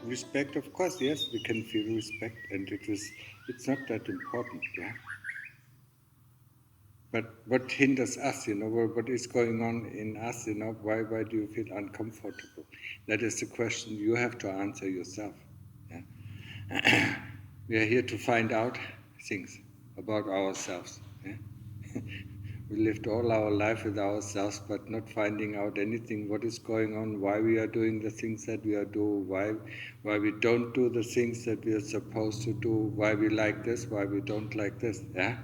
Respect, of course, yes, we can feel respect, and it's not that important, yeah. But what hinders us, what is going on in us, why do you feel uncomfortable? That is the question you have to answer yourself. Yeah? We are here to find out things about ourselves. Yeah? We lived all our life with ourselves, but not finding out anything, what is going on, why we are doing the things that we are doing, why we don't do the things that we are supposed to do, why we like this, why we don't like this. Yeah?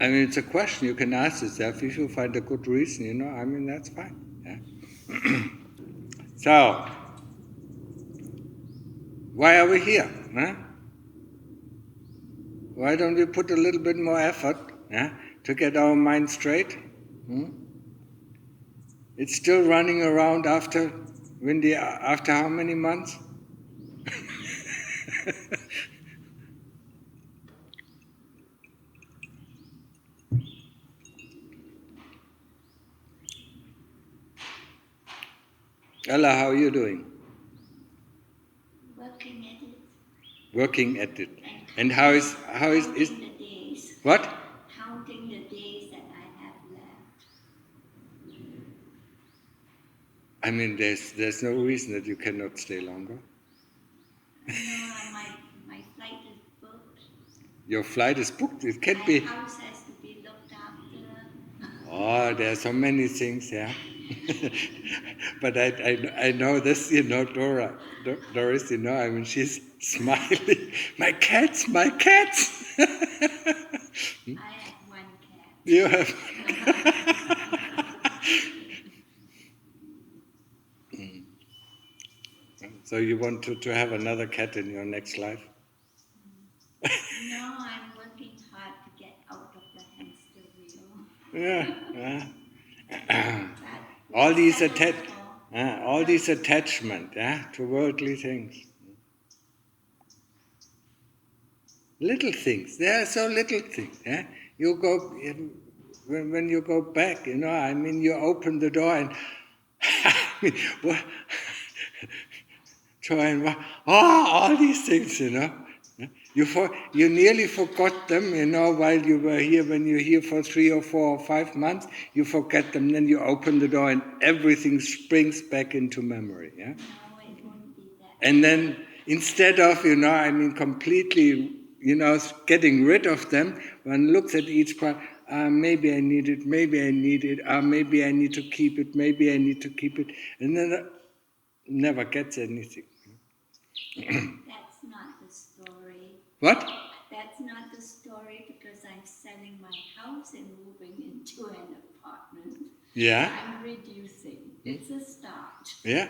I mean, it's a question you can ask yourself. If you find a good reason, that's fine. Yeah? So, why are we here? Huh? Why don't we put a little bit more effort to get our mind straight? Hmm? It's still running around after how many months? Ella, how are you doing? Working at it. Working at it. And how is counting the days. What? Counting the days that I have left. I mean, there's no reason that you cannot stay longer. No, my flight is booked. Your flight is booked. It can't My be. house has to be looked after. Oh, there are so many things, yeah. But I know this, Doris, I mean, she's smiling. My cats, my cats. I have one cat. You have. So you want to have another cat in your next life? No, I'm working hard to get out of the hamster wheel. Yeah. All these attachment to worldly things. Little things. There are so little things. Yeah? You go when you go back. I mean, you open the door and try and all these things. You nearly forgot them. While you were here. When you're here for 3 or 4 or 5 months, you forget them. Then you open the door and everything springs back into memory. Yeah. No, it won't be that. And then instead of completely getting rid of them, one looks at each part. Maybe I need it. Maybe I need it. Maybe I need to keep it. Maybe I need to keep it. And then never gets anything. That's not the story. What? That's not the story because I'm selling my house and moving into an apartment. Yeah. I'm reducing. It's a start. Yeah.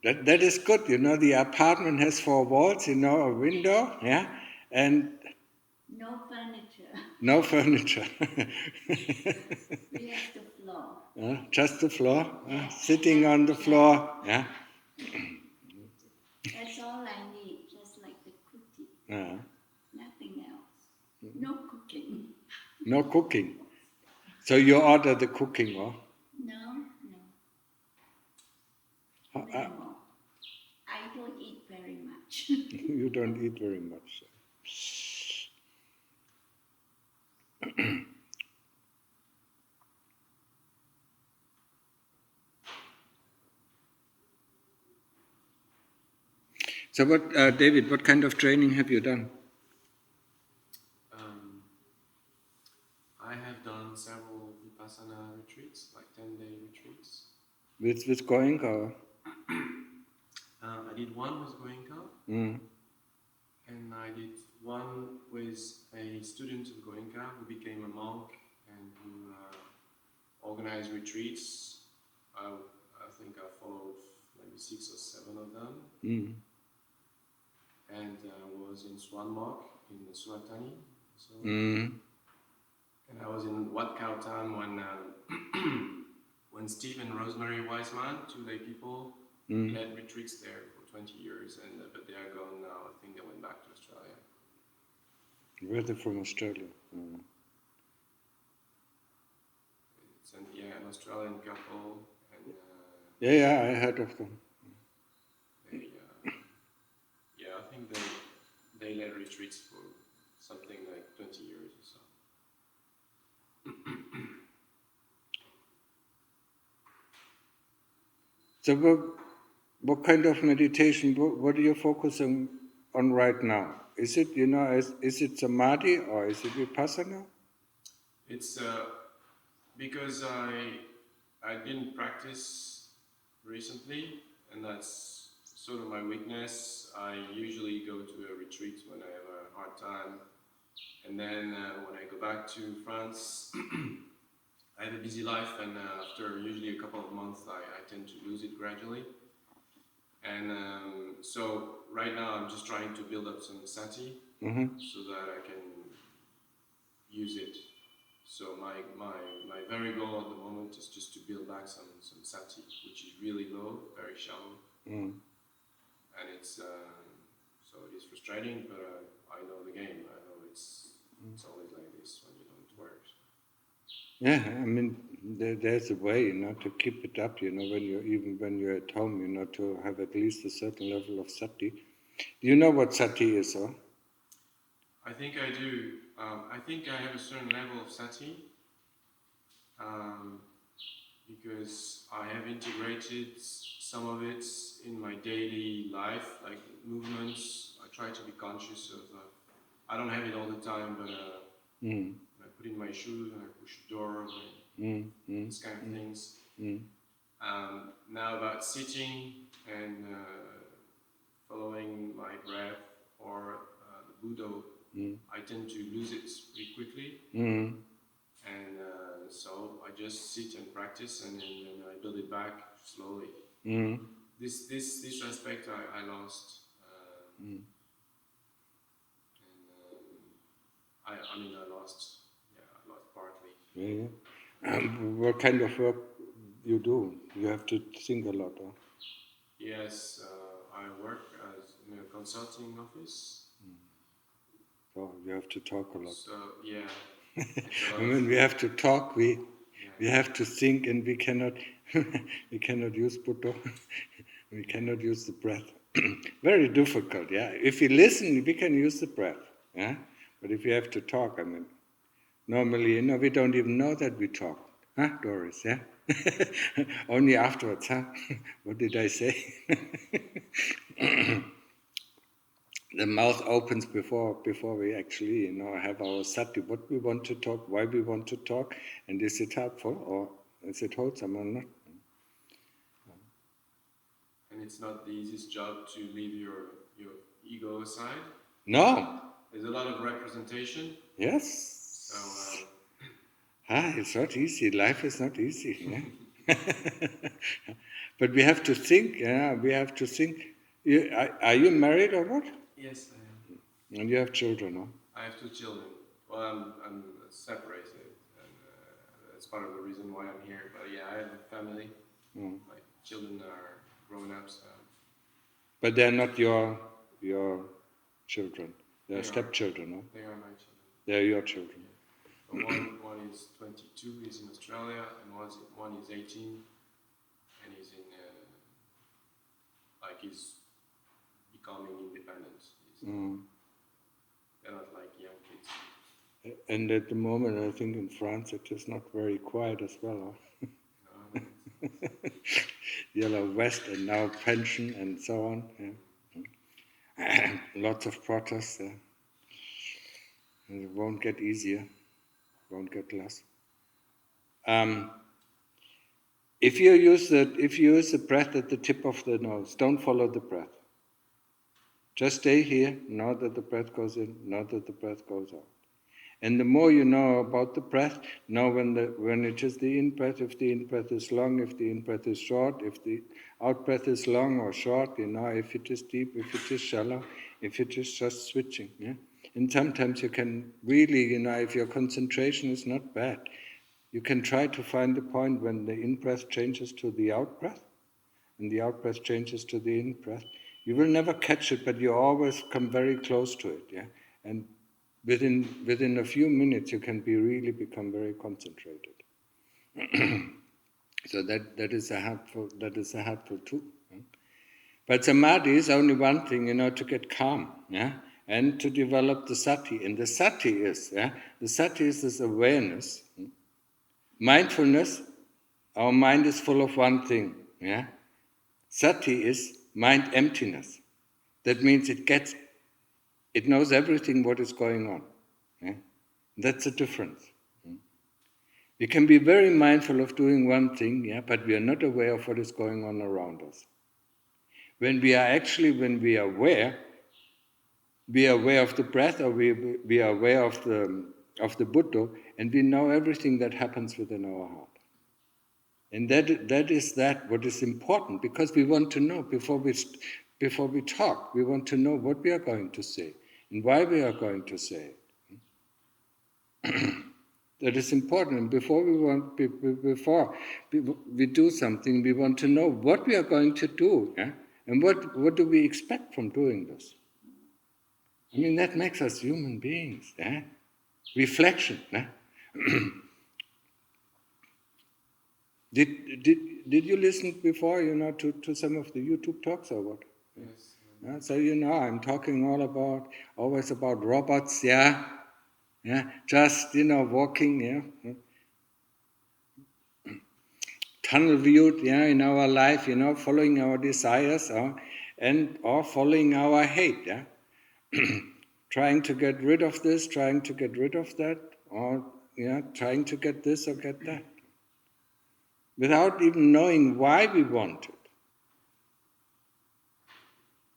That is good. The apartment has 4 walls, a window, yeah, and no furniture. No furniture. Just the floor. Just the floor, sitting on the floor, yeah. That's all I need, just like the cookie. Nothing else. No cooking. No cooking. So you order the cooking, or? No. Minimal. I don't eat very much. You don't eat very much. So David, what kind of training have you done? I have done several Vipassana retreats, like 10-day retreats. With Goenka? I did one with Goenka, and I did one with a student of Goenka who became a monk and who organized retreats. I think I followed maybe 6 or 7 of them. And was in Swanmark in Suratani. So, and I was in Wat Khao Tam when Steve and Rosemary Wiseman, 2 lay people, led retreats there for 20 years, but they are gone now. I think they went back to Australia. Where are they from? Australia? It's an Australian couple, and Yeah, I heard of them. I think they led retreats for something like 20 years or so. So what kind of meditation, what are you focusing on right now? Is it, is it Samadhi or is it Vipassana? It's because I didn't practice recently, and that's sort of my weakness. I usually go to a retreat when I have a hard time, and then when I go back to France, I have a busy life, and after usually a couple of months, I tend to lose it gradually. And so right now I'm just trying to build up some sati so that I can use it. So my very goal at the moment is just to build back some sati, which is really low, very shallow. And it's so it is frustrating, but I know the game. I know it's always like this when you don't work. Yeah, I mean, there's a way, to keep it up, when you're at home, to have at least a certain level of sati. Do you know what sati is, or? I think I do. I think I have a certain level of sati because I have integrated some of it in my daily life, like movements. I try to be conscious of. I don't have it all the time, but I put in my shoes and I push the door, these kind of things. Now about sitting and following my breath or the Buddha, I tend to lose it pretty quickly. And so I just sit and practice, and then I build it back slowly. This aspect I lost. I lost partly. Yeah. What kind of work you do? You have to think a lot, huh? Yes, I work in a consulting office. So you have to talk a lot. So yeah. I mean, we have to talk. We have to think, and we cannot use Buddha. We cannot use the breath. Very difficult. Yeah. If we listen, we can use the breath. Yeah. But if you have to talk, I mean, normally, we don't even know that we talk. Huh, Doris? Yeah? Only afterwards, huh? What did I say? The mouth opens before we actually, have our sati, what we want to talk, why we want to talk, and is it helpful or is it wholesome or not? And it's not the easiest job to leave your ego aside. No. There's a lot of representation. Yes. So. It's not easy. Life is not easy. Yeah? But we have to think. Yeah, we have to think. Are you married or not? Yes, I am. And you have children, no? I have 2 children. Well, I'm separated, and that's part of the reason why I'm here. But yeah, I have a family. My children are grown-ups. But they're not your children. They're stepchildren, no? They are my children. They're your children. One is 22, he's in Australia, and one is 18, and he's in he's becoming independent. They're not like young kids. And at the moment, I think in France it is not very quiet as well. Huh? Yellow Vest and now pension and so on. Yeah. Lots of protests. Yeah. And it won't get easier. Won't get less. If you use the breath at the tip of the nose, don't follow the breath. Just stay here, know that the breath goes in, know that the breath goes out. And the more you know about the breath, know when it is the in-breath, if the in-breath is long, if the in-breath is short, if the out-breath is long or short, if it is deep, if it is shallow, if it is just switching. Yeah? And sometimes you can really, if your concentration is not bad, you can try to find the point when the in-breath changes to the out-breath, and the out-breath changes to the in-breath. You will never catch it, but you always come very close to it. Yeah? And within a few minutes, you can really become very concentrated. So that is a helpful tool. But samadhi is only one thing, to get calm, and to develop the sati. And the sati is this awareness. Mindfulness, our mind is full of one thing. Sati is mind emptiness. That means it knows everything what is going on. That's the difference. We can be very mindful of doing one thing, but we are not aware of what is going on around us. When we are aware, we are aware of the breath, or we are aware of the Buddha, and we know everything that happens within our heart. And that is what is important, because we want to know before we talk. We want to know what we are going to say and why we are going to say it. That is important. And before we do something, we want to know what we are going to do, and what do we expect from doing this. I mean, that makes us human beings. Reflection. Did you listen before, to some of the YouTube talks or what? Yes. So I'm talking always about robots, just walking, tunnel viewed, in our life, following our desires, or following our hate, trying to get rid of this, trying to get rid of that, or trying to get this or get that, without even knowing why we want it.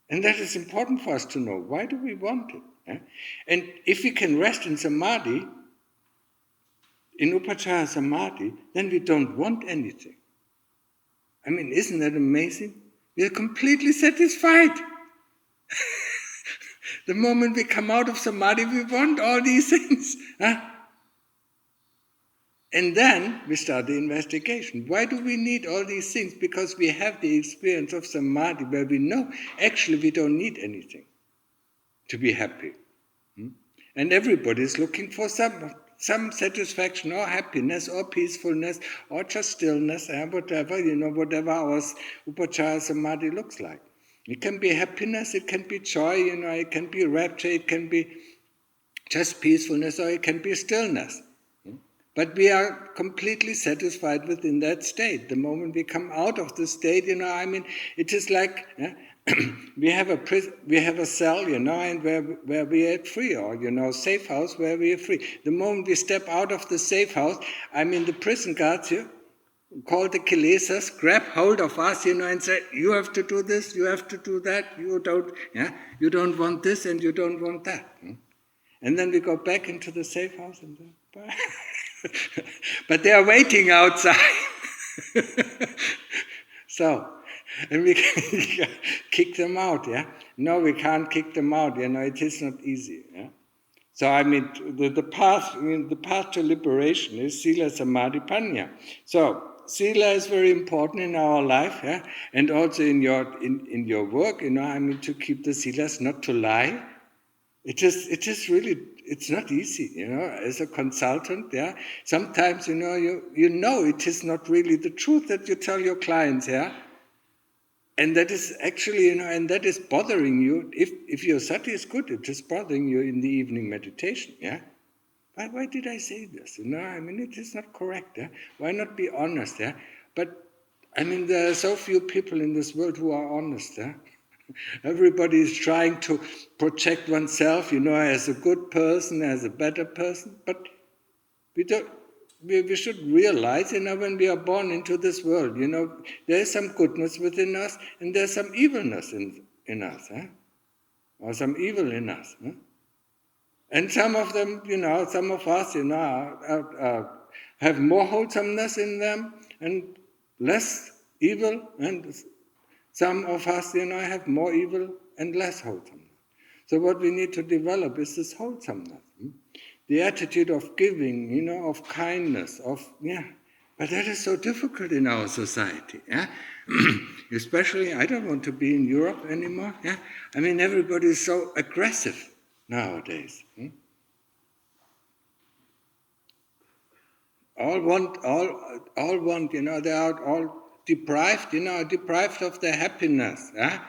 And that is important for us to know. Why do we want it? And if we can rest in samadhi, in upachara samadhi, then we don't want anything. I mean, isn't that amazing? We are completely satisfied. The moment we come out of samadhi, we want all these things. And then we start the investigation. Why do we need all these things? Because we have the experience of samadhi where we know actually we don't need anything to be happy. And everybody is looking for some satisfaction or happiness or peacefulness or just stillness, whatever our upachara samadhi looks like. It can be happiness, it can be joy, it can be rapture, it can be just peacefulness, or it can be stillness. But we are completely satisfied within that state. The moment we come out of the state, it is like we have a cell, and where we are free, or safe house where we are free. The moment we step out of the safe house, the prison guards here, called the kilesas, grab hold of us, and say, you have to do this, you have to do that, you don't want this and you don't want that. And then we go back into the safe house and then, but they are waiting outside. So, and we can kick them out, No, we can't kick them out, it is not easy, So the path to liberation is sila, samadhi, panya. So sila is very important in our life, and also in your work, to keep the silas, not to lie. It is really, it's not easy, as a consultant, Sometimes, you know it is not really the truth that you tell your clients, And that is actually, and that is bothering you. If your sati is good, it is bothering you in the evening meditation, Why did I say this? It is not correct, Why not be honest, But, there are so few people in this world who are honest, Everybody is trying to project oneself, as a good person, as a better person. But we should realize, when we are born into this world, there is some goodness within us, and there's some evilness in us, or some evil in us. And some of them, some of us, have more wholesomeness in them and less evil, and some of us, have more evil and less wholesomeness. So what we need to develop is this wholesomeness. The attitude of giving, of kindness, But that is so difficult in our society, Especially, I don't want to be in Europe anymore, Everybody is so aggressive nowadays. all want, they are all deprived, deprived of their happiness. Yeah?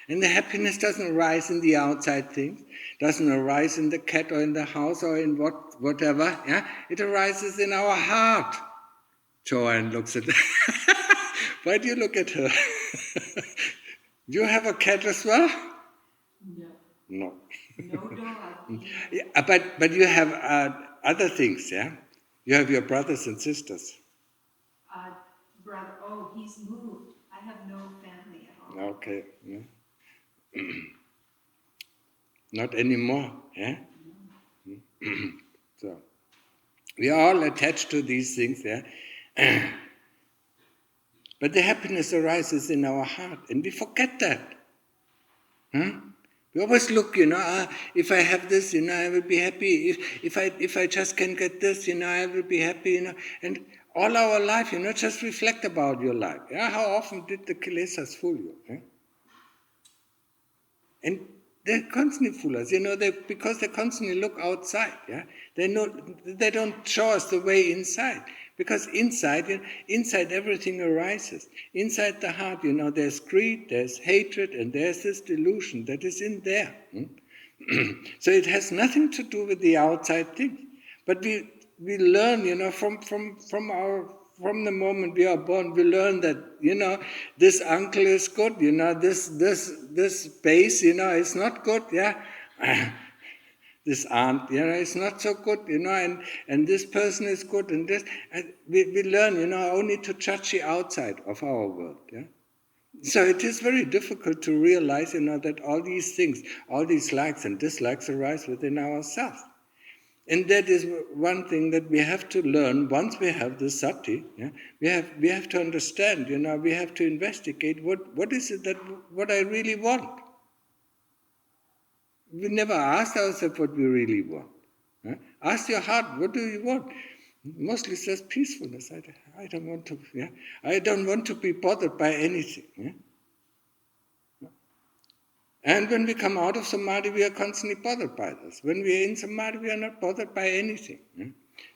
And the happiness doesn't arise in the outside things, doesn't arise in the cat or in the house or in whatever. Yeah? It arises in our heart. Joanne looks at Why do you look at her? Do you have a cat as well? No. No. No dog. Yeah, but you have other things, yeah? You have your brothers and sisters. Brother, he's moved. I have no family at all. Okay. Yeah. Not anymore, yeah? So, we are all attached to these things, yeah? But the happiness arises in our heart, and we forget that. Huh? We always look, if I have this, I will be happy. If I just can get this, I will be happy, And all our life, just reflect about your life. Yeah? How often did the kilesas fool you? Yeah? And they constantly fool us, because they constantly look outside. Yeah, they don't show us the way inside, because inside everything arises. Inside the heart, there's greed, there's hatred, and there's this delusion that is in there. So it has nothing to do with the outside thing, but we learn, from the moment we are born, we learn that, this uncle is good, this base, is not good, yeah. This aunt, is not so good, and this person is good, and this, and we learn, only to judge the outside of our world, yeah. So it is very difficult to realize, that all these things, all these likes and dislikes arise within ourselves. And that is one thing that we have to learn once we have the sati. Yeah? We have to understand, we have to investigate what is it what I really want. We never ask ourselves what we really want. Yeah? Ask your heart, what do you want? Mostly says peacefulness. I don't want to. Yeah? I don't want to be bothered by anything. Yeah? And when we come out of Samadhi, we are constantly bothered by this. When we are in Samadhi, we are not bothered by anything.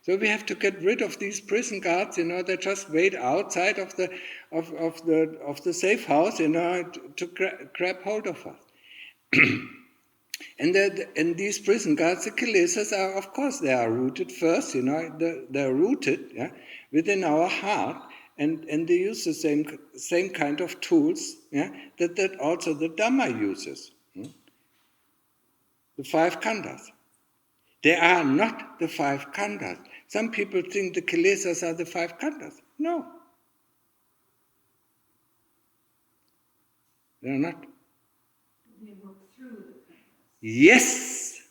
So we have to get rid of these prison guards, that just wait outside of the safe house, to grab hold of us. And these prison guards, the kilesas, are, of course, they are rooted first. They're rooted, yeah, within our heart. And they use the same kind of tools, yeah, that also the Dhamma uses. The 5 khandhas. They are not the 5 khandhas. Some people think the kilesas are the 5 khandhas. No. They are not. They work through the khandhas. Yes.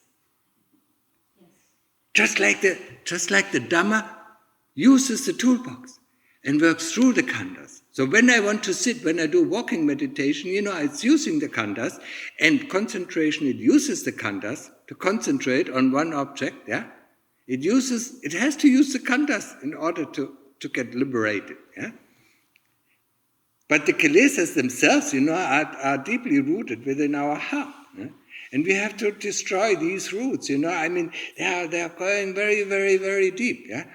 Just like the Dhamma uses the toolbox and works through the khandhas. So when I want to sit, when I do walking meditation, it's using the khandhas, and concentration, it uses the khandhas to concentrate on one object, yeah? It has to use the khandhas in order to get liberated, yeah? But the kilesas themselves, are deeply rooted within our heart, yeah? And we have to destroy these roots, they are going very, very, very deep, yeah?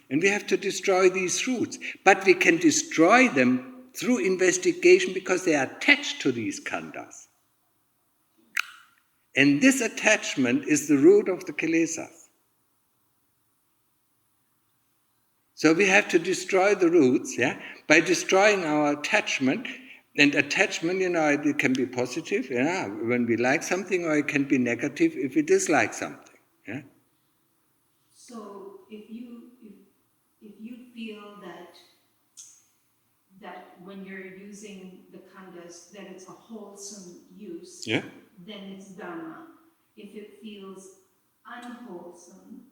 And we have to destroy these roots. But we can destroy them through investigation because they are attached to these khandhas. And this attachment is the root of the kilesas. So we have to destroy the roots, yeah, by destroying our attachment. And attachment, it can be positive, yeah, when we like something, or it can be negative if we dislike something, yeah. So if you feel that when you're using the khandhas, that it's a wholesome use, yeah, then it's Dhamma. If it feels unwholesome,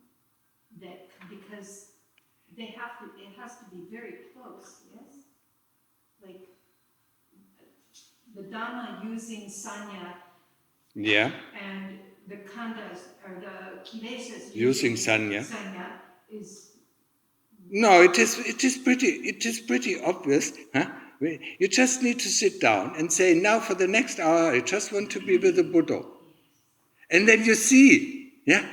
that because it has to be very close, yes? Like the Dhamma using sanya, yeah, and the khandhas or the kilesas using sanya is. No, it is pretty obvious, huh? You just need to sit down and say, now for the next hour, I just want to be with the Buddha. And then you see, yeah?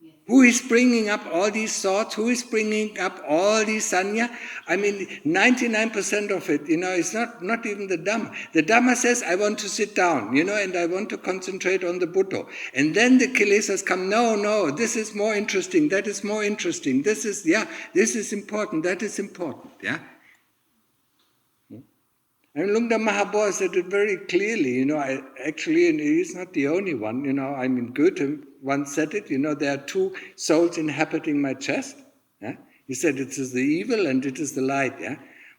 Yes. Who is bringing up all these thoughts? Who is bringing up all these sanya? I mean, 99% of it, is not even the Dhamma. The Dhamma says, I want to sit down, and I want to concentrate on the Buddha. And then the kilesas come, no, this is more interesting, that is more interesting, this is important, that is important, yeah? And Lungda Mahabodhi said it very clearly, actually, and he's not the only one, Goethe once said it, there are two souls inhabiting my chest. Yeah? He said it is the evil and it is the light. Yeah?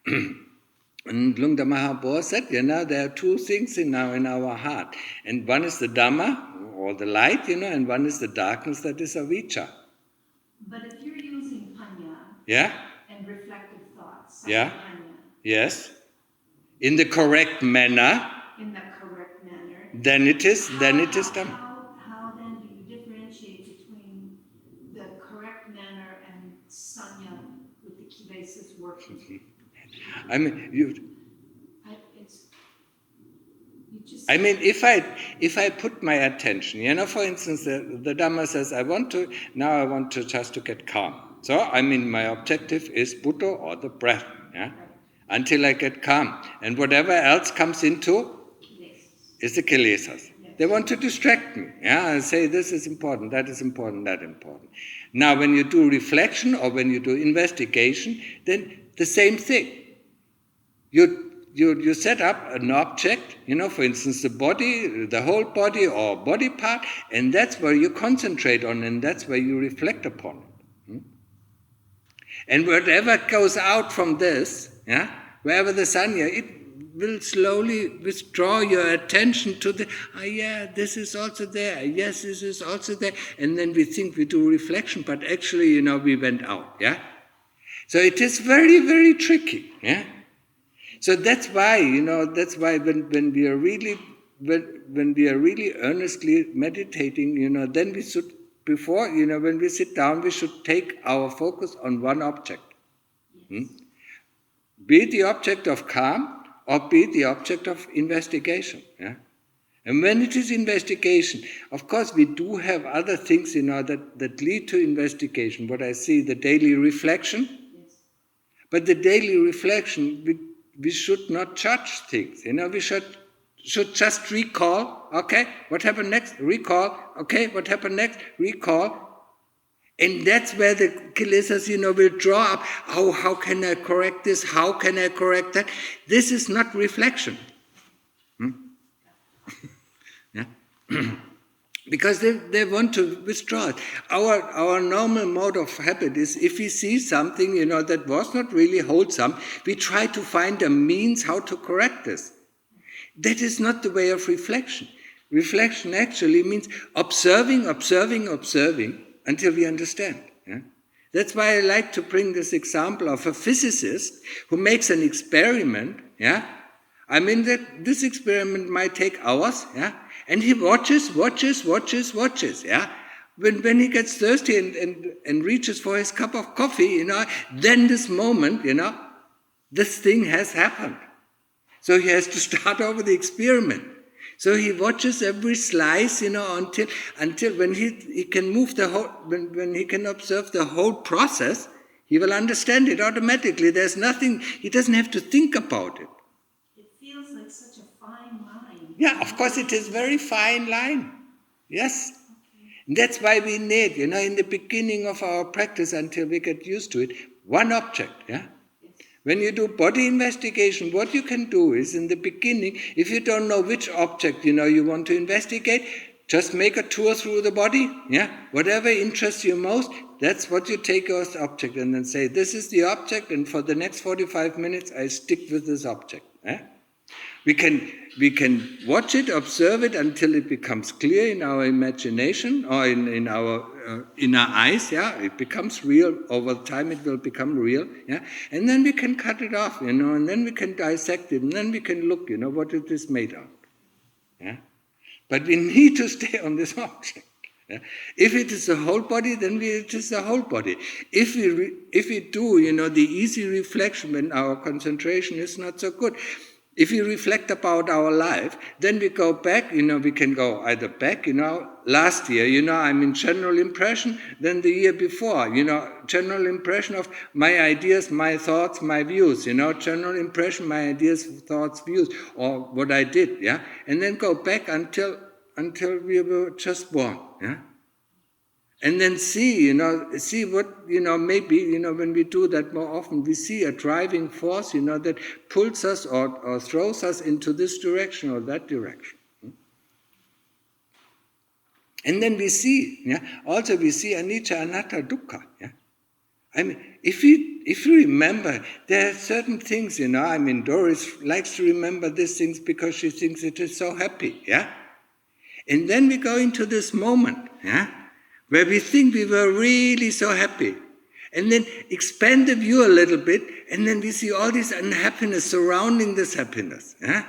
And Lungda Mahabodhi said, there are two things in our heart. And one is the Dhamma, or the light, and one is the darkness, that is avijja. But if you're using panya and reflective thoughts, panya, yes, in the correct manner, then it is Dhamma. How then do you differentiate between the correct manner and sanya with the kilesas working? I mean, if I put my attention, for instance, the Dhamma says, I want to just to get calm. So, my objective is Buddha or the breath, until I get calm. And whatever else comes into is the kilesas. They want to distract me, and say this is important, that is important, that important. Now, when you do reflection or when you do investigation, then the same thing. You set up an object, for instance, the body, the whole body or body part, and that's where you concentrate on, and that's where you reflect upon it. And whatever goes out from this, wherever the sanya, it will slowly withdraw your attention to the, this is also there, yes, this is also there, and then we think we do reflection, but actually, we went out, So it is very, very tricky, So that's why, when we are really, when we are really earnestly meditating, then we should, before, when we sit down, we should take our focus on one object. Be it the object of calm, or be it the object of investigation. And when it is investigation, of course we do have other things, that lead to investigation. What I see, the daily reflection. But the daily reflection, we should not judge things. We should just recall, okay, what happened next? Recall, okay, what happened next? Recall. And that's where the kilesas, will draw up. How can I correct this? How can I correct that? This is not reflection. Because they want to withdraw it. Our normal mode of habit is, if we see something, that was not really wholesome, we try to find a means how to correct this. That is not the way of reflection. Reflection actually means observing, until we understand. That's why I like to bring this example of a physicist who makes an experiment. That this experiment might take hours. And he watches. When he gets thirsty and reaches for his cup of coffee, then this moment, this thing has happened. So he has to start over the experiment. So he watches every slice, until when he can move the whole, when he can observe the whole process, he will understand it automatically. There's nothing, he doesn't have to think about it. It feels like such a fine line. Yeah, of course it is very fine line. Yes. Okay. That's why we need, in the beginning of our practice, until we get used to it, one object, When you do body investigation, what you can do is, in the beginning, if you don't know which object, you want to investigate, just make a tour through the body, Whatever interests you most, that's what you take as object, and then say, this is the object, and for the next 45 minutes, I stick with this object, We can watch it, observe it, until it becomes clear in our imagination, or in our eyes, it becomes real. Over time it will become real, and then we can cut it off, and then we can dissect it, and then we can look, what it is made of. But we need to stay on this object. If it is the whole body, then it is the whole body. If we do, the easy reflection when our concentration is not so good, If we reflect about our life, then we go back, we can go either back, last year, I'm in general impression, then the year before, general impression of my ideas, my thoughts, my views, general impression, my ideas, thoughts, views, or what I did, yeah? And then go back until we were just born, yeah? And then see what, maybe, when we do that more often, we see a driving force, that pulls us or throws us into this direction or that direction. And then we see, also we see anicca, anatta, dukkha. Yeah? I mean, if you remember, there are certain things, Doris likes to remember these things because she thinks it is so happy, yeah? And then we go into this moment, yeah? Where we think we were really so happy. And then expand the view a little bit, and then we see all this unhappiness surrounding this happiness. Yeah?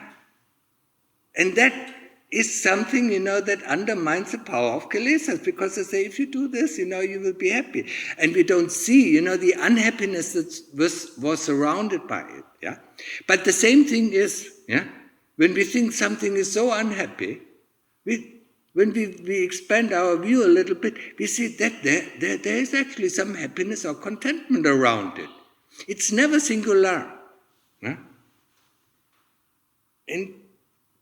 And that is something, that undermines the power of kilesas, because they say, if you do this, you will be happy. And we don't see, the unhappiness that was surrounded by it. Yeah? But the same thing is, when we think something is so unhappy, when we expand our view a little bit, we see that there is actually some happiness or contentment around it. It's never singular. Yeah?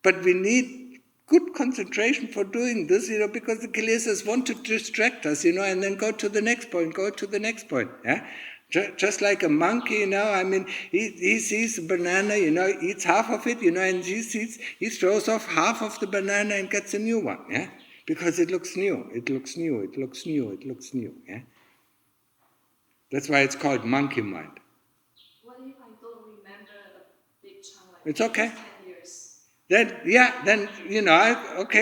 But we need good concentration for doing this, because the kilesas want to distract us, and then go to the next point, Yeah? Just like a monkey, he sees a banana, eats half of it, and he throws off half of the banana and gets a new one, yeah? Because it looks new, yeah? That's why it's called monkey mind. What if I don't remember a big chunk like it's okay. 10 years? Then,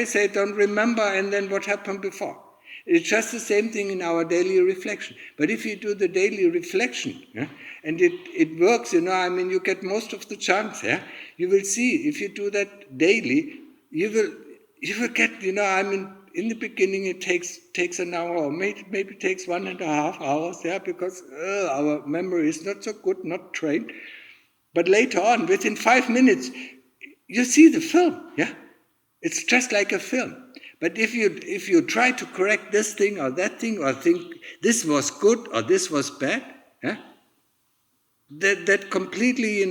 say don't remember, and then what happened before? It's just the same thing in our daily reflection. But if you do the daily reflection, yeah, and it works, you get most of the chance, yeah, you will see, if you do that daily, you will get, in the beginning it takes an hour, or maybe takes 1.5 hours, yeah, because our memory is not so good, not trained. But later on, within 5 minutes, you see the film, yeah? It's just like a film. But if you try to correct this thing or that thing, or think this was good or this was bad, yeah, that completely,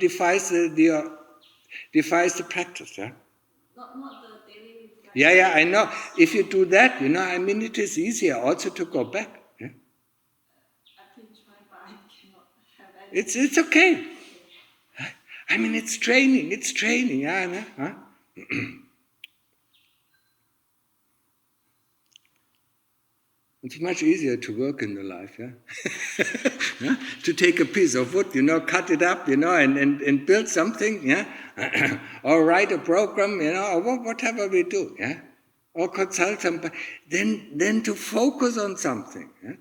defies the practice, yeah. Not the daily reflection. Yeah, I know. If you do that, it is easier also to go back. Yeah? I've been trying, but I cannot have any. It's okay. It's training, yeah, huh? It's much easier to work in the life, yeah? Yeah? To take a piece of wood, cut it up, and build something, yeah? Or write a program, or whatever we do, yeah? Or consult somebody. Then to focus on something, yeah?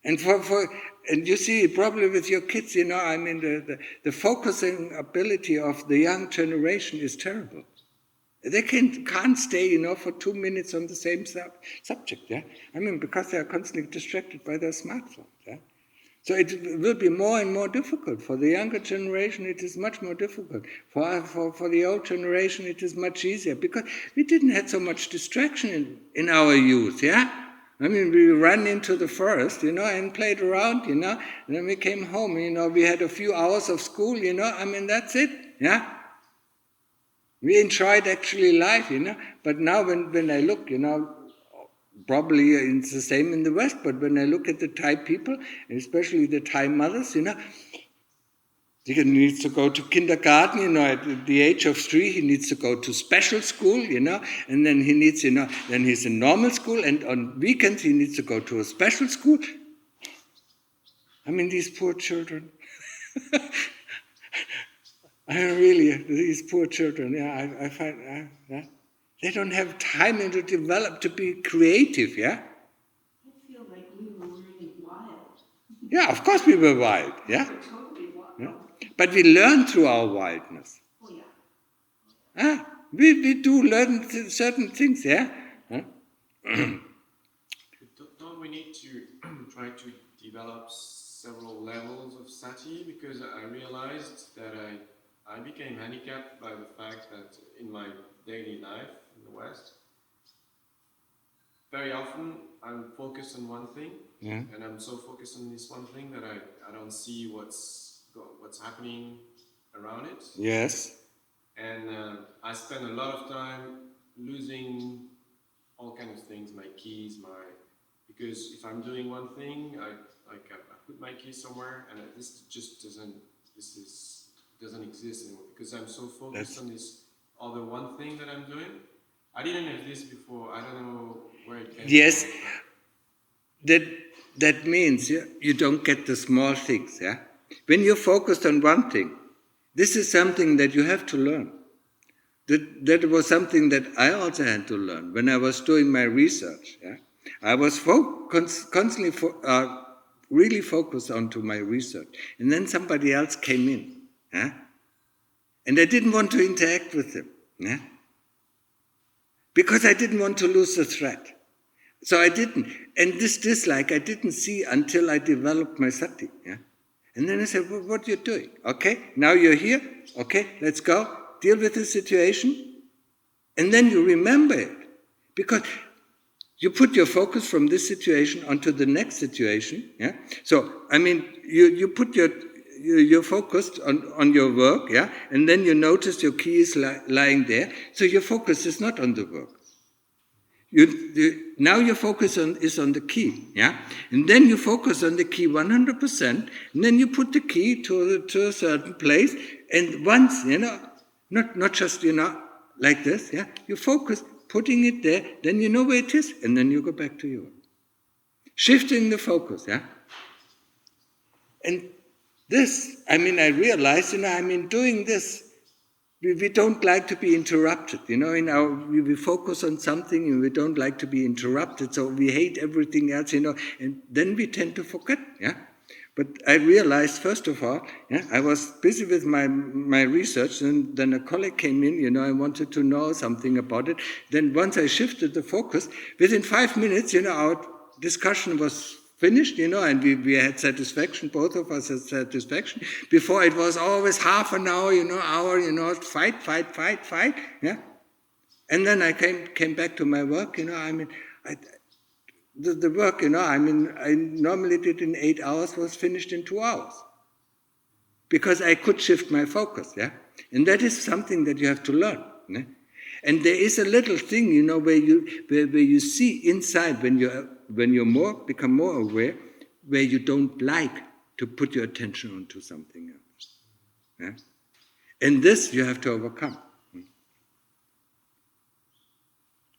And you see, probably with your kids, the focusing ability of the young generation is terrible. They can't stay, for 2 minutes on the same subject, yeah? Because they are constantly distracted by their smartphones, yeah? So it will be more and more difficult. For the younger generation, it is much more difficult. For the old generation, it is much easier, because we didn't have so much distraction in our youth, yeah? We ran into the forest, and played around, and then we came home, we had a few hours of school, that's it, yeah? We enjoyed actually life, but now when I look, probably it's the same in the West, but when I look at the Thai people, especially the Thai mothers, he needs to go to kindergarten, at the age of 3, he needs to go to special school, and then he needs, then he's in normal school, and on weekends he needs to go to a special school. These poor children. These poor children, yeah, I find, they don't have time to develop, to be creative, yeah? I feel like we were really wild. Yeah, of course we were wild, yeah? We were totally wild. Yeah? But we learn through our wildness. Oh, yeah. We do learn certain things, yeah? Huh? Don't we need to try to develop several levels of sati? Because I realized that I became handicapped by the fact that in my daily life in the West, very often I'm focused on one thing, and I'm so focused on this one thing that I don't see what's happening around it. Yes. And I spend a lot of time losing all kinds of things, my keys, because if I'm doing one thing, I put my keys somewhere, and this just doesn't exist anymore because I'm so focused on this other one thing that I'm doing. I didn't have this before. I don't know where it came yes. from. That means you don't get the small things. Yeah. When you're focused on one thing, this is something that you have to learn. That was something that I also had to learn when I was doing my research. Yeah? I was constantly really focused onto my research. And then somebody else came in. Yeah? And I didn't want to interact with them. Yeah? Because I didn't want to lose the thread. So I didn't. And this dislike I didn't see until I developed my sati. Yeah? And then I said, well, what are you doing? Okay, now you're here. Okay, let's go. Deal with the situation. And then you remember it. Because you put your focus from this situation onto the next situation. Yeah. So, I mean, you put you're focused on your work. Yeah. And then you notice your key is lying there. So your focus is not on the work. Now your focus is on the key, yeah, and then you focus on the key 100%, and then you put the key to a certain place, and once not just like this, yeah, you focus, putting it there, then you know where it is, and then you go back to your work. Shifting the focus, yeah, and this, I mean, I realized, doing this. We don't like to be interrupted, we focus on something and we don't like to be interrupted, so we hate everything else, and then we tend to forget, yeah. But I realized, first of all, yeah, I was busy with my research, and then a colleague came in, I wanted to know something about it. Then once I shifted the focus, within 5 minutes, our discussion was finished, and we had satisfaction, both of us had satisfaction. Before it was always half an hour, fight, yeah. And then I came back to my work, the work, I normally did in 8 hours, was finished in 2 hours. Because I could shift my focus, yeah. And that is something that you have to learn, yeah? And there is a little thing, where you see inside when you become more aware, where you don't like to put your attention onto something else. Yeah? And this you have to overcome.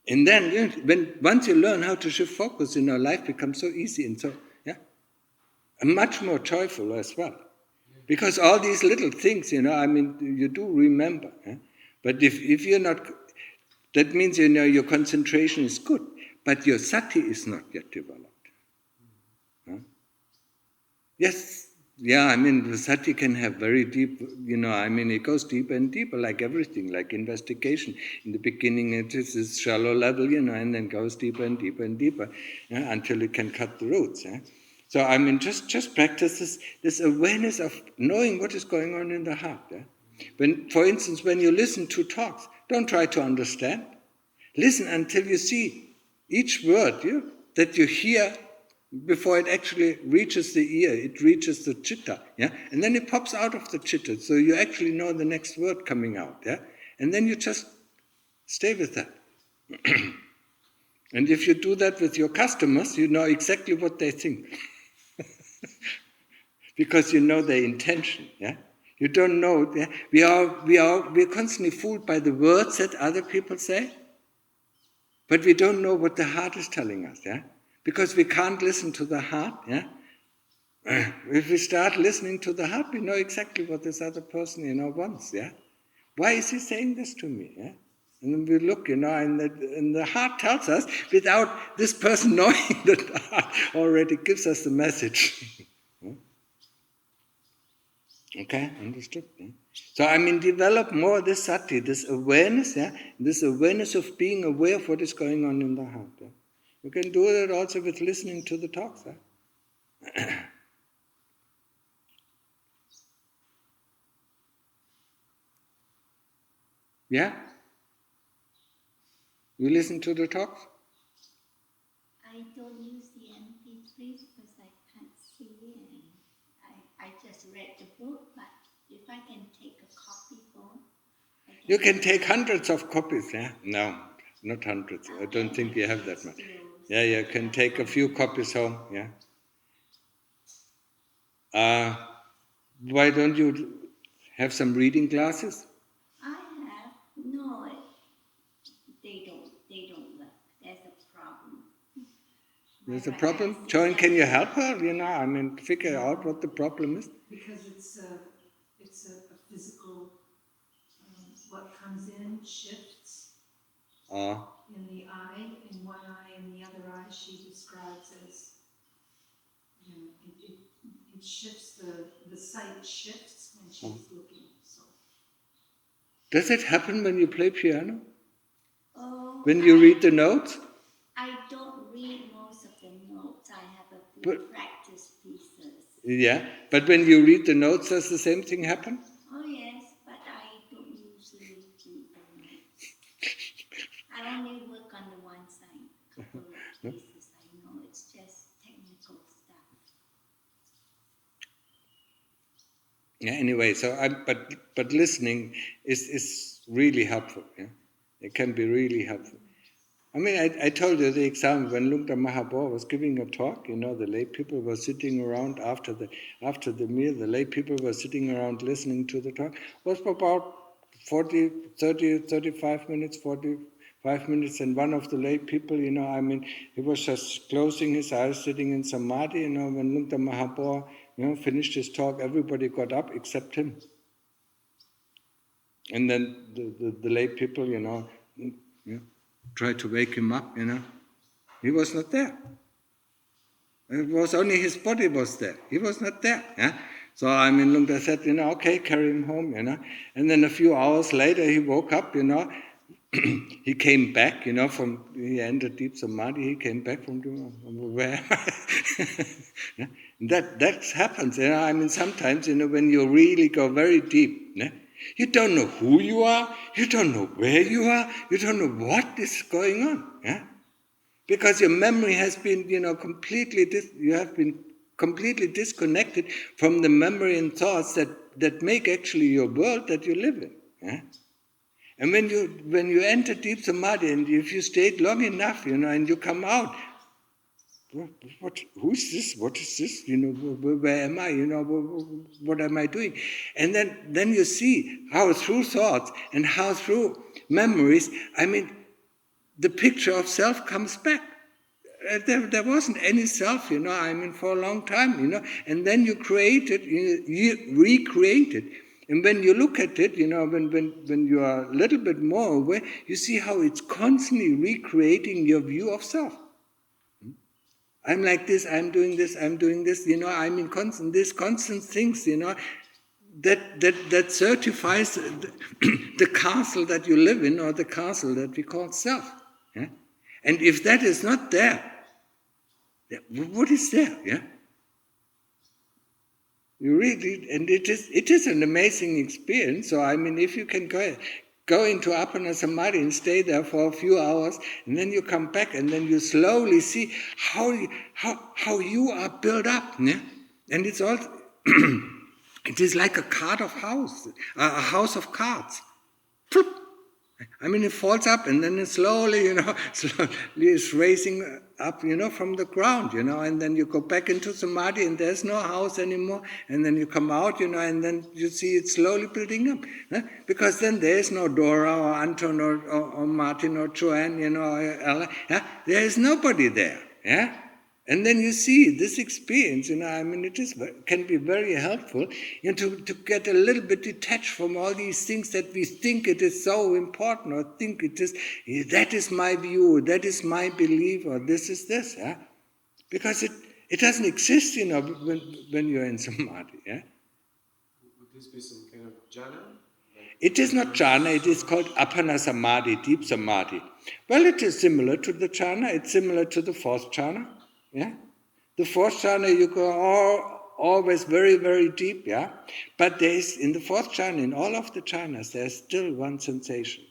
And then, once you learn how to shift focus, life becomes so easy and so, yeah, and much more joyful as well. Because all these little things, you do remember. Yeah? But if you're not, that means, your concentration is good, but your sati is not yet developed. Huh? Yes, yeah, the sati can have very deep, it goes deeper and deeper, like everything, like investigation. In the beginning, it is this shallow level, and then goes deeper and deeper and deeper, yeah, until it can cut the roots. Yeah? So, just practice this awareness of knowing what is going on in the heart. Yeah? For instance, when you listen to talks, don't try to understand. Listen until you see each word that you hear before it actually reaches the ear, it reaches the chitta, yeah? And then it pops out of the chitta, so you actually know the next word coming out, yeah? And then you just stay with that. And if you do that with your customers, you know exactly what they think. Because you know their intention, yeah? You don't know, yeah? We're constantly fooled by the words that other people say, but we don't know what the heart is telling us, yeah? Because we can't listen to the heart, yeah? If we start listening to the heart, we know exactly what this other person, wants, yeah? Why is he saying this to me, yeah? And then we look, and the heart tells us, without this person knowing that the heart already gives us the message. Okay, understood? Yeah? So, develop more this sati, this awareness, yeah? This awareness of being aware of what is going on in the heart. Yeah? You can do that also with listening to the talks. Yeah? Yeah? You listen to the talks? I don't use the MP3 because I can't see and I just read the book, but if I can take a copy home, You can take hundreds of copies, yeah? No, not hundreds. I don't think you have that much. Yeah, you can take a few copies home, yeah? Why don't you have some reading classes? I have no. They don't work. There's a problem. There's a problem? Joan, can you help her? Figure out what the problem is. Because it's a physical, what comes in shifts in the eye, in one eye, and the other eye she describes as, it shifts, the sight shifts when she's looking, so. Does it happen when you play piano? Oh, When you read the notes? I don't read most of the notes. I have a few practice pieces. Yeah, but when you read the notes, does the same thing happen? Oh yes, but I don't usually read the notes. I only work on the one side, couple of pieces. I know it's just technical stuff. Yeah. Anyway, but listening is really helpful. Yeah, it can be really helpful. I told you the example when Lungta Mahabor was giving a talk. The lay people were sitting around after the meal. The lay people were sitting around listening to the talk. It was about 35 minutes, 45 minutes, and one of the lay people, he was just closing his eyes, sitting in Samadhi. When Lungta Mahabor, finished his talk, everybody got up except him. And then the lay people, tried to wake him up, He was not there. It was only his body was there. He was not there. Yeah? So Lungta said, okay, carry him home, And then a few hours later he woke up, He came back, he entered deep Samadhi, he came back from where am I? Yeah? That happens, sometimes, when you really go very deep, you don't know who you are, you don't know where you are, you don't know what is going on, yeah? Because your memory has been, you have been completely disconnected from the memory and thoughts that make actually your world that you live in, yeah? And when you enter deep Samadhi, and if you stayed long enough, and you come out, who's this? What is this? Where am I? What am I doing? And then you see how through thoughts and how through memories, the picture of self comes back. There wasn't any self, for a long time, and then you create it, you recreate it. And when you look at it, when you are a little bit more aware, you see how it's constantly recreating your view of self. I'm like this, I'm doing this, constant things, that certifies the castle that you live in, or the castle that we call self. Yeah? And if that is not there, what is there? Yeah? You read it, and it is an amazing experience. So if you can go into Appana Samadhi and stay there for a few hours, and then you come back, and then you slowly see how you are built up, yeah? And it's all it is like a house of cards. It falls up, and then it slowly is raising up, from the ground, and then you go back into Samadhi, and there's no house anymore, and then you come out, and then you see it slowly building up, because then there is no Dora or Anton or Martin or Joanne, or Ella, yeah? There is nobody there, yeah? And then you see this experience, it can be very helpful, to get a little bit detached from all these things that we think it is so important, or think it is, that is my view, that is my belief, or this is this, yeah? Because it doesn't exist, when you're in Samadhi, yeah? Would this be some kind of jhana? It is not jhana, it is called Appana Samadhi, deep Samadhi. Well, it is similar to the jhana, it's similar to the fourth jhana. Yeah, the fourth jhana, you go always very, very deep, yeah? But there is, in the fourth jhana, in all of the jhanas, there's still one sensation.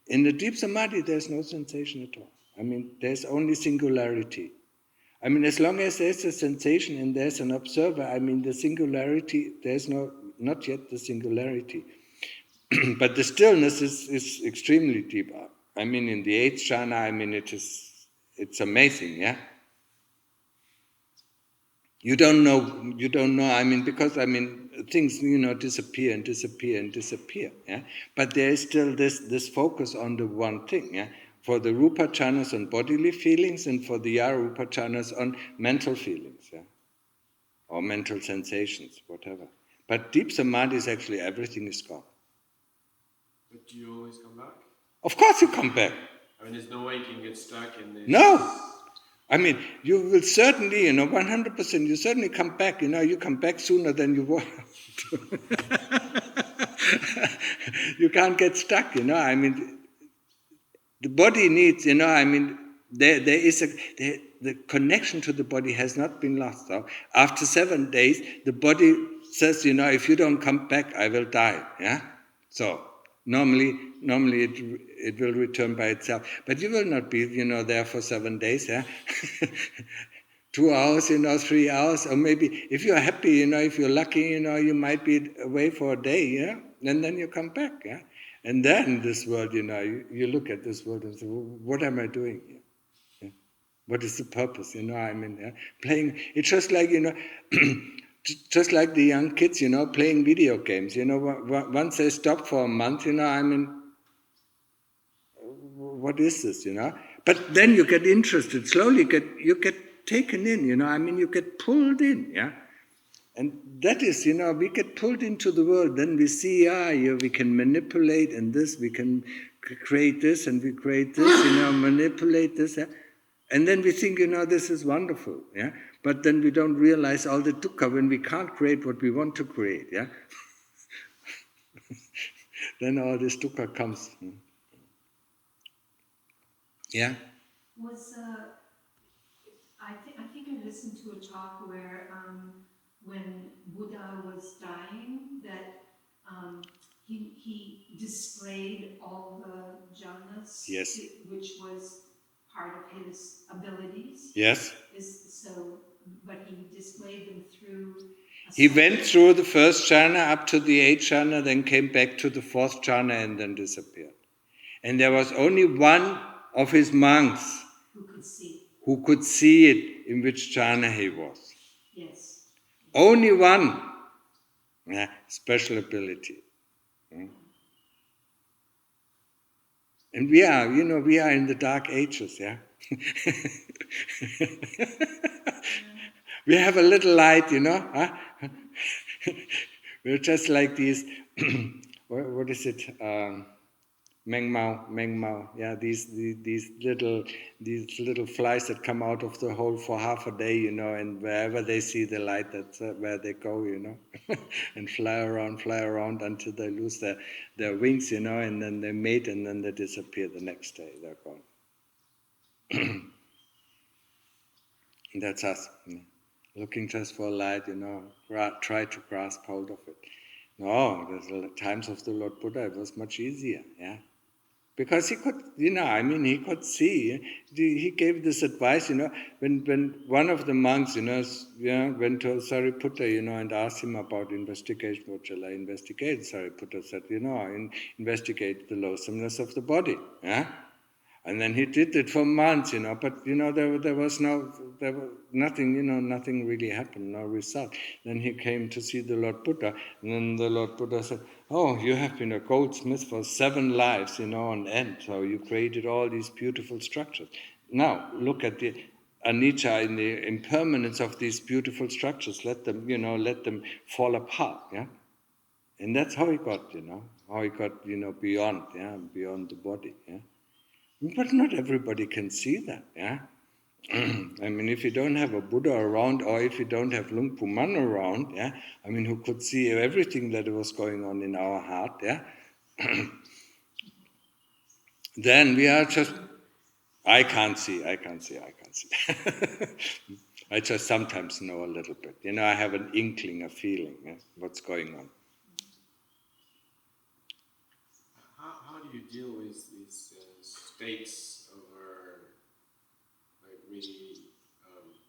In the deep samadhi, there's no sensation at all. I mean, there's only singularity. I mean, as long as there's a sensation and there's an observer, I mean, the singularity, there's not yet the singularity. But the stillness is extremely deep. I mean, in the eighth jhana, I mean, it's amazing, yeah? You don't know, I mean, because, I mean, things, disappear and disappear and disappear, yeah? But there is still this focus on the one thing, yeah? For the rupa jhanas on bodily feelings and for the arupa jhanas on mental feelings, yeah? Or mental sensations, whatever. But deep samadhi is actually everything is gone. But do you always come back? Of course you come back. I mean, there's no way you can get stuck in this. No! I mean, you will certainly, 100%, you certainly come back, you come back sooner than you want. You can't get stuck, I mean, the body needs, I mean, there is the connection to the body has not been lost. So after 7 days, the body says, if you don't come back, I will die, yeah? So, normally it will return by itself. But you will not be, there for 7 days, yeah? 2 hours, 3 hours, or maybe if you're happy, if you're lucky, you might be away for a day, yeah? And then you come back, yeah? And then this world, you look at this world and say, what am I doing here? Yeah? What is the purpose, I mean, yeah? Playing, it's just like, just like the young kids, playing video games, once they stop for a month, I mean, what is this, But then you get interested, slowly you get taken in, I mean, you get pulled in, yeah? And that is, we get pulled into the world, then we see, we can manipulate and this, we can create this and we create this, manipulate this, yeah? And then we think, this is wonderful, yeah? But then we don't realize all the dukkha when we can't create what we want to create, yeah? Then all this dukkha comes. Yeah? I think I listened to a talk where when Buddha was dying, that he displayed all the jhanas, Yes. which was part of his abilities. Yes. But he displayed them through. He went through the first jhana up to the eighth jhana, then came back to the fourth jhana and then disappeared. And there was only one of his monks who could see it, in which jhana he was. Yes. Only one. Yeah, special ability. And we are in the dark ages, yeah? We have a little light, huh? We're just like these, what is it? Meng Mao, yeah, these little flies that come out of the hole for half a day, and wherever they see the light, that's where they go, and fly around until they lose their wings, and then they mate and then they disappear the next day, they're gone. And that's us, looking just for light, try to grasp hold of it. No, the times of the Lord Buddha, it was much easier, yeah. Because he could, he could see. He gave this advice, when one of the monks, went to Sariputta, and asked him about investigation. What shall I investigate? Sariputta said, investigate the loathsomeness of the body. Yeah? And then he did it for months, but there was nothing, nothing really happened, no result. Then he came to see the Lord Buddha, and then the Lord Buddha said, "Oh, you have been a goldsmith for 7 lives, on end. So you created all these beautiful structures. Now look at the anicca and the impermanence of these beautiful structures. Let them fall apart, yeah." And that's how he got, beyond, beyond the body, yeah. But not everybody can see that, yeah? I mean, if you don't have a Buddha around, or if you don't have Luang Pu Man around, yeah? I mean, who could see everything that was going on in our heart, yeah? Then we are just, I can't see. I just sometimes know a little bit. I have an inkling, a feeling, what's going on. How do you deal with these states over, like, really...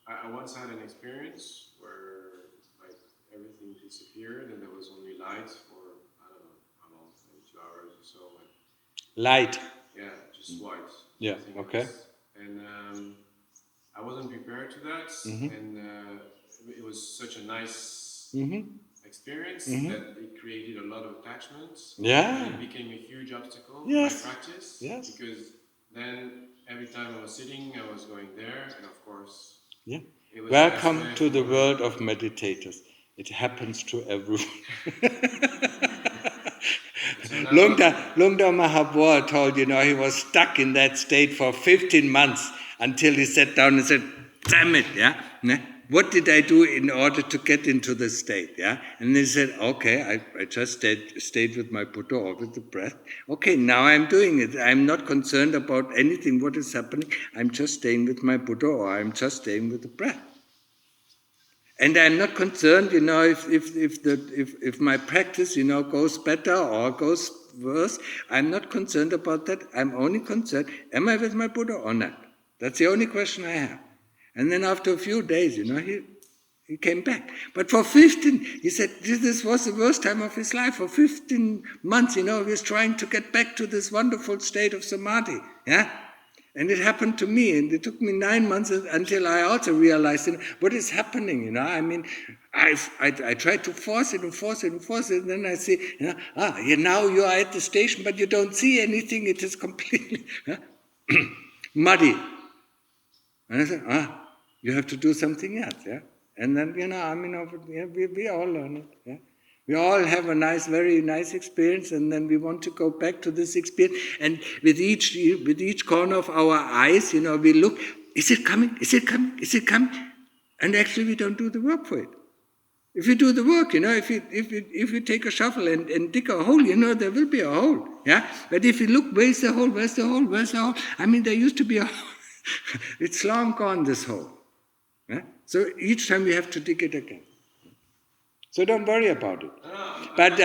I once had an experience where, like, everything disappeared and there was only light for, I don't know, how long, maybe 2 hours or so. Light. Yeah, just white. Yeah, okay. And I wasn't prepared to that, and it was such a nice experience that it created a lot of attachments. Yeah. And it became a huge obstacle in Yes. my practice. Yes. Because then every time I was sitting, I was going there, and of course, yeah. It was Welcome to the world of meditators. It happens to everyone. Lungda Mahabua told, he was stuck in that state for 15 months until he sat down and said, damn it, yeah? What did I do in order to get into this state, yeah? And he said, okay, I just stayed with my Buddha or with the breath. Okay, now I'm doing it. I'm not concerned about anything, what is happening. I'm just staying with my Buddha or I'm just staying with the breath. And I'm not concerned, if my practice, goes better or goes worse. I'm not concerned about that. I'm only concerned, am I with my Buddha or not? That's the only question I have. And then after a few days, he came back. But for 15, he said, this was the worst time of his life. For 15 months, he was trying to get back to this wonderful state of Samadhi. Yeah? And it happened to me, and it took me 9 months until I also realized what is happening. I mean, I tried to force it, and then I see, now you are at the station, but you don't see anything. It is completely muddy. And I said, you have to do something else, yeah. And then we all learn it, yeah. We all have a very nice experience, and then we want to go back to this experience. And with each corner of our eyes, we look, is it coming? Is it coming? Is it coming? And actually we don't do the work for it. If you do the work, if you take a shovel and dig a hole, there will be a hole. Yeah? But if you look, where's the hole? Where's the hole? Where's the hole? I mean, there used to be a hole. It's long gone, this hole. Yeah? So each time we have to dig it again. So don't worry about it. But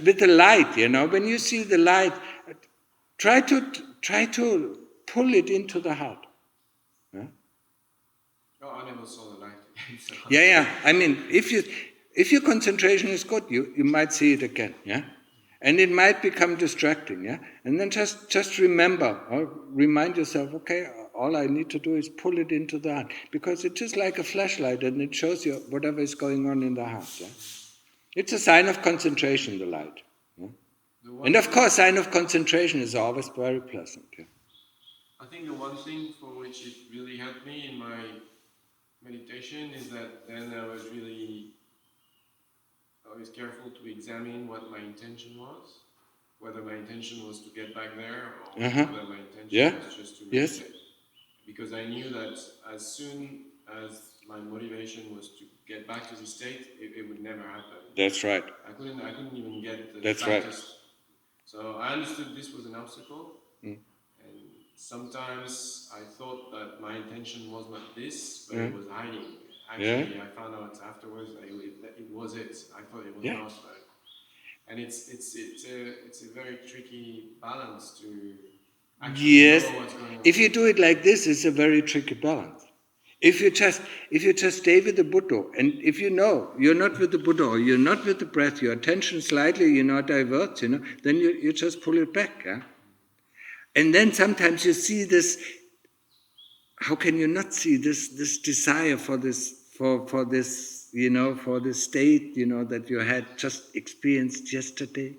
with the light, when you see the light, try to pull it into the heart. Yeah? Oh, I never saw the light. So. Yeah. I mean, if your concentration is good, you might see it again. Yeah, and it might become distracting. Yeah, and then just remember or remind yourself. Okay, all I need to do is pull it into the heart, because it's just like a flashlight, and it shows you whatever is going on in the heart. Yeah? It's a sign of concentration, the light. Yeah? And of course, sign of concentration is always very pleasant. Yeah? I think the one thing for which it really helped me in my meditation is that then I was careful to examine what my intention was, whether my intention was to get back there or whether my intention was just to meditate. Yes. Because I knew that as soon as my motivation was to get back to the state, it would never happen. That's right. I couldn't even get the That's slightest. Right. So I understood this was an obstacle, and sometimes I thought that my intention was not this, but it was hiding. Actually, I found out afterwards that it was it. I thought it was not. And it's a very tricky balance to actually know what's going on. If you do it like this, it's a very tricky balance. If you just stay with the Buddha, and if you know you're not with the Buddha or you're not with the breath, your attention slightly diverts, then you just pull it back. Yeah? And then sometimes you see this. How can you not see this desire for this state that you had just experienced yesterday,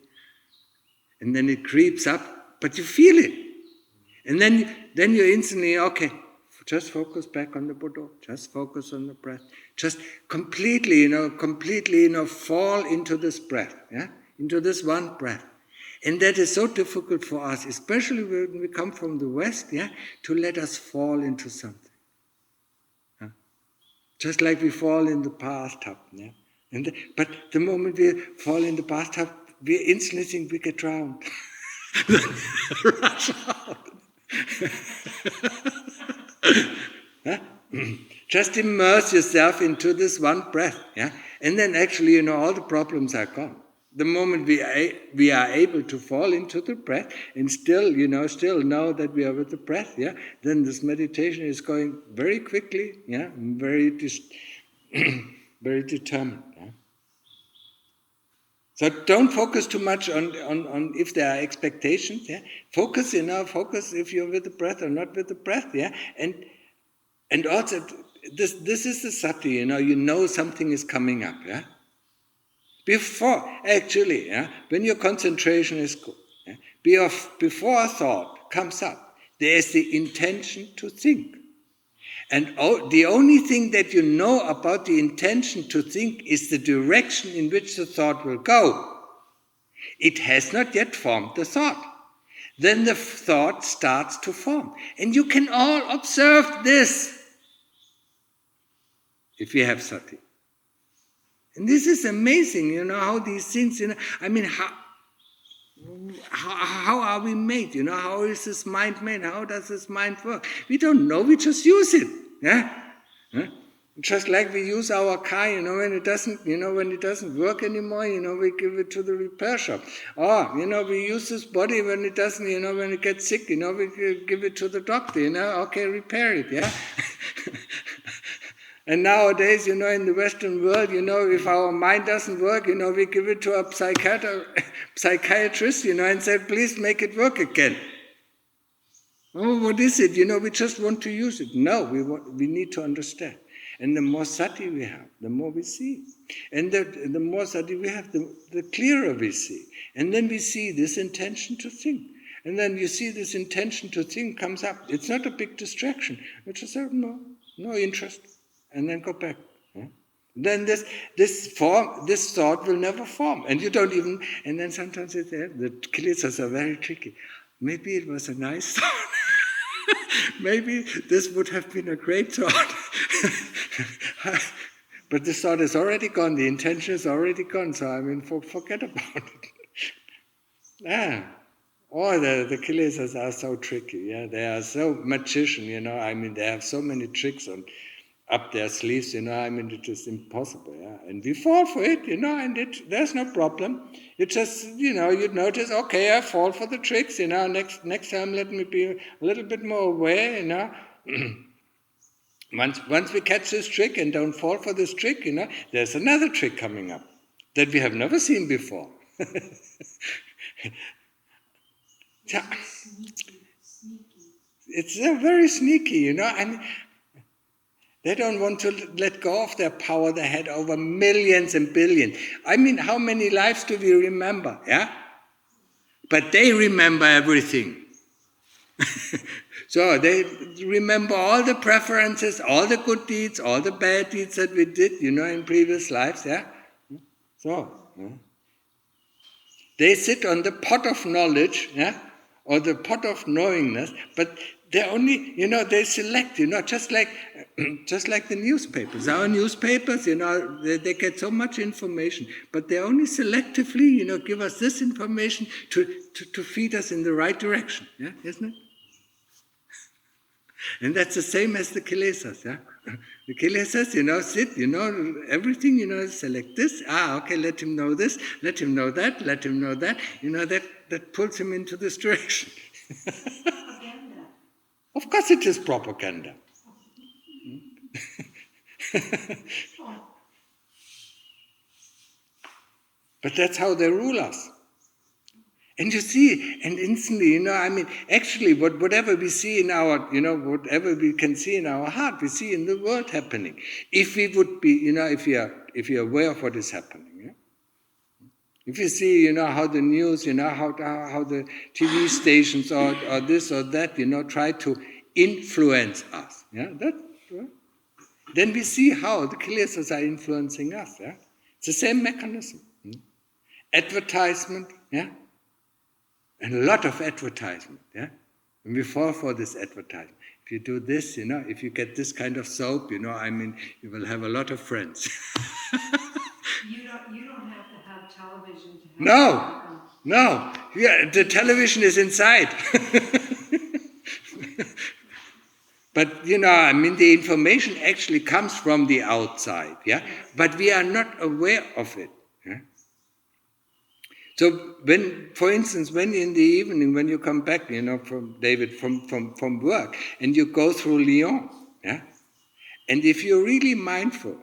and then it creeps up, but you feel it, and then you instantly just focus back on the Buddha, just focus on the breath, just completely fall into this breath, into this one breath. And that is so difficult for us, especially when we come from the West, to let us fall into something. Just like we fall in the bathtub. But the moment we fall in the bathtub, we instantly think we get drowned. Rush out. Just immerse yourself into this one breath, yeah? And then actually, all the problems are gone. The moment we are able to fall into the breath and still know that we are with the breath, yeah, then this meditation is going very quickly, yeah, very very determined. Yeah? So don't focus too much on if there are expectations, yeah. Focus if you're with the breath or not with the breath, yeah. And also this is the sati, you know something is coming up, yeah. Before, actually, yeah, when your concentration is good, yeah, before a thought comes up, there is the intention to think. And the only thing that you know about the intention to think is the direction in which the thought will go. It has not yet formed the thought. Then the thought starts to form. And you can all observe this if you have sati. And this is amazing, how these things, how are we made? How is this mind made? How does this mind work? We don't know, we just use it. Yeah? Huh? Just like we use our car, when it doesn't work anymore, we give it to the repair shop. Or, we use this body when it doesn't, when it gets sick, we give it to the doctor, okay, repair it, yeah? And nowadays, in the Western world, if our mind doesn't work, we give it to a psychiatrist, and say, please make it work again. Oh, what is it? We just want to use it. No, we need to understand. And the more sati we have, the more we see. And the more sati we have, the clearer we see. And then we see this intention to think. And then you see this intention to think comes up. It's not a big distraction. It's just no interest. And then go back. Yeah? Then this thought will never form. And you don't even, and then sometimes the kilesas are very tricky. Maybe it was a nice thought. Maybe this would have been a great thought. But the thought is already gone, the intention is already gone, so forget about it. Yeah. Oh, the kilesas are so tricky, yeah. They are so magician, they have so many tricks up their sleeves, it is impossible, yeah. And we fall for it, and there's no problem. You just, you notice, okay, I fall for the tricks, next time let me be a little bit more aware, Once we catch this trick and don't fall for this trick, there's another trick coming up that we have never seen before. Sneaky. It's very sneaky, and they don't want to let go of their power they had over millions and billions. How many lives do we remember, yeah? But they remember everything. So they remember all the preferences, all the good deeds, all the bad deeds that we did, in previous lives, yeah? So, yeah. They sit on the pot of knowledge, yeah? Or the pot of knowingness, but they only, they select, just like the newspapers. Our newspapers, they get so much information, but they only selectively, give us this information to feed us in the right direction, yeah, isn't it? And that's the same as the kilesas, yeah? The kilesas, sit, everything, select this, okay, let him know this, let him know that, that pulls him into this direction. Propaganda. Of course it is propaganda. But that's how they rule us. And you see, and instantly, actually, whatever we see in our, whatever we can see in our heart, we see in the world happening. If we would be, if you're aware of what is happening, yeah? If you see, how the news, how the TV stations or this or that, try to influence us, yeah, then we see how the kilesas are influencing us, yeah. It's the same mechanism. Advertisement, yeah. And a lot of advertisement, yeah? And we fall for this advertisement. If you do this, if you get this kind of soap, you will have a lot of friends. You don't have to have television to have No. Yeah, the television is inside. But, the information actually comes from the outside, yeah? But we are not aware of it. Yeah? So for instance, when in the evening, when you come back, from David, from work, and you go through Lyon, yeah? And if you're really mindful,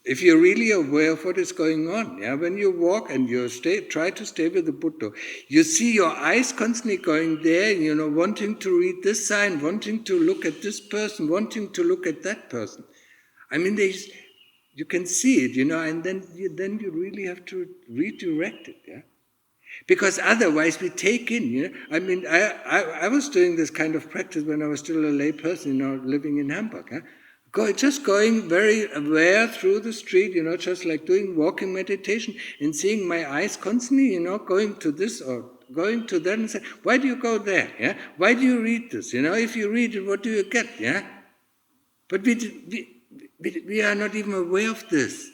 if you're really aware of what is going on, yeah, when you walk and you try to stay with the Buddha, you see your eyes constantly going there, wanting to read this sign, wanting to look at this person, wanting to look at that person. You can see it, and then you really have to redirect it, yeah. Because otherwise we take in, I was doing this kind of practice when I was still a lay person, living in Hamburg, yeah? Just going very aware through the street, just like doing walking meditation and seeing my eyes constantly, going to this or going to that and say, why do you go there? Yeah? Why do you read this? If you read it, what do you get? Yeah? But we are not even aware of this.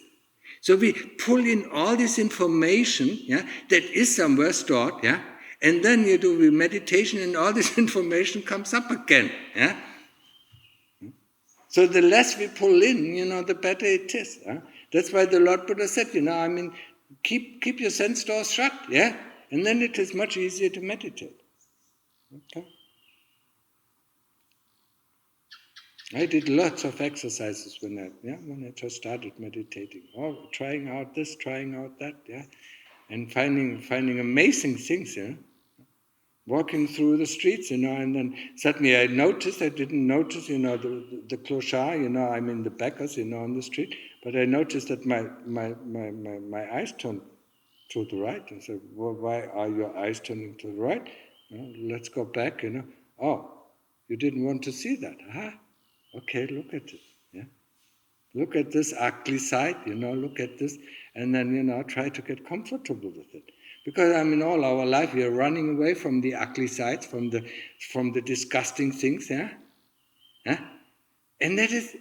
So we pull in all this information, yeah, that is somewhere stored, yeah, and then you do meditation and all this information comes up again. Yeah? So the less we pull in, the better it is. Huh? That's why the Lord Buddha said, keep your sense doors shut, yeah? And then it is much easier to meditate. Okay? I did lots of exercises when I just started meditating. Oh, trying out this, trying out that, yeah? And finding amazing things, yeah? Walking through the streets, and then suddenly I didn't notice, the clochard, the beggars, on the street, but I noticed that my eyes turned to the right. I said, well, why are your eyes turning to the right? Let's go back, Oh, you didn't want to see that. Okay, look at it, yeah. Look at this ugly side, look at this, and then, try to get comfortable with it. Because, all our life we are running away from the ugly sides, from the disgusting things, yeah? Yeah? And that is,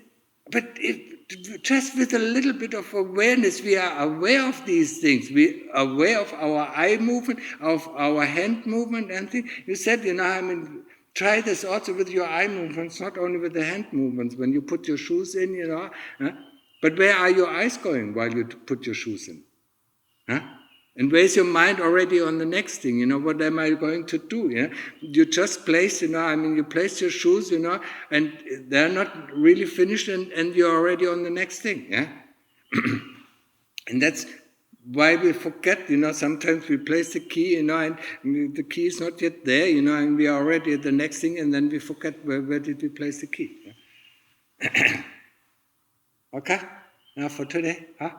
but just with a little bit of awareness, we are aware of these things. We are aware of our eye movement, of our hand movement, and things. You said, try this also with your eye movements, not only with the hand movements. When you put your shoes in, but where are your eyes going while you put your shoes in? Huh? And where's your mind already on the next thing? What am I going to do? Yeah? You just place, you place your shoes, and they're not really finished, and you're already on the next thing. Yeah? And that's why we forget, sometimes we place the key, and the key is not yet there, and we are already at the next thing, and then we forget where did we place the key. Yeah? Okay? Now for today, huh?